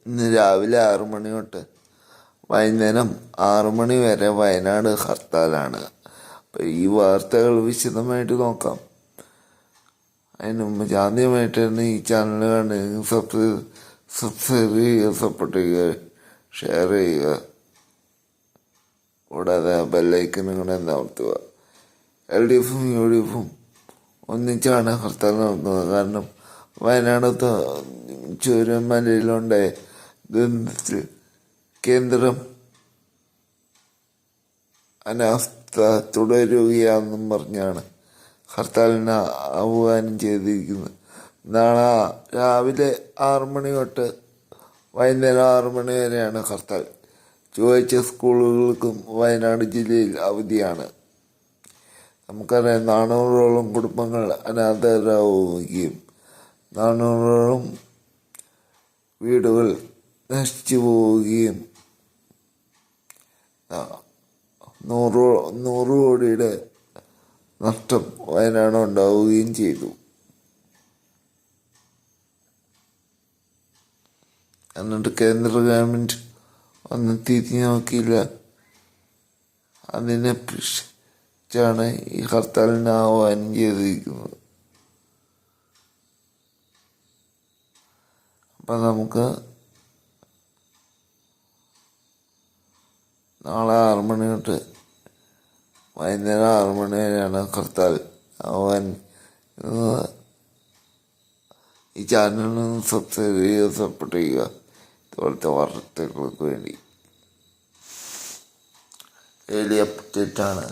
ഇന്ന് രാവിലെ 6 മണി തൊട്ട് വൈകുന്നേരം 6 മണി വരെ വയനാട് ഹർത്താലാണ്. അപ്പം ഈ വാർത്തകൾ വിശദമായിട്ട് നോക്കാം. അതിന് മുമ്പ് ആദ്യമായിട്ടാണ് ഈ ചാനൽ കാണുന്നത്, സബ്സ്ക്രൈബ് ചെയ്യുക, സപ്പോർട്ട് ചെയ്യുക, ഷെയർ ചെയ്യുക, കൂടാതെ ബെല്ലൈക്കനും കൂടെ അമർത്തുക. LDF ഉം UDF ഉം ഒന്നിച്ചാണ് ഹർത്താൽ നടത്തുന്നത്. കാരണം വയനാട് ചൂരൽമലയിലുണ്ടായ ദുരന്തത്തിൽ കേന്ദ്രം അനാസ്ഥ തുടരുകയാണെന്നും പറഞ്ഞാണ് ഹർത്താലിന് ആഹ്വാനം ചെയ്തിരിക്കുന്നത്. നാളെ രാവിലെ 6 മണി തൊട്ട് വൈകുന്നേരം 6 മണി വരെയാണ് ഹർത്താൽ. ചൊവ്വാഴ്ച സ്കൂളുകൾക്കും വയനാട് ജില്ലയിൽ അവധിയാണ്. നമുക്കറിയാം, 400ഓളം കുടുംബങ്ങൾ അനാഥരാവുകയും 400ഓളം വീടുകൾ നശിച്ചു പോവുകയും 100 കോടിയുടെ നഷ്ടം വയനാട് ഉണ്ടാവുകയും ചെയ്തു. എന്നിട്ട് കേന്ദ്ര ഗവൺമെൻറ് ഒന്നും തിരിഞ്ഞു നോക്കിയില്ല. അതിനെ പ്രശ്നിച്ചാണ് ഈ ഹർത്താലിന് ആഹ്വാനം ചെയ്തിരിക്കുന്നത്. അപ്പം നമുക്ക് നാളെ 6 മണി തൊട്ട് വൈകുന്നേരം 6 മണി വരെയാണ് ഹർത്താൽ ആഹ്വാനം. ഈ ചാനലിന് സബ്സ്ക്രൈബ് ചെയ്യുക, സപ്പോർട്ട് ചെയ്യുക. ഇതുപോലത്തെ വാർത്തകൾക്ക് വേണ്ടി ഡെയിലി അപ്ഡേറ്റ് ആണ്.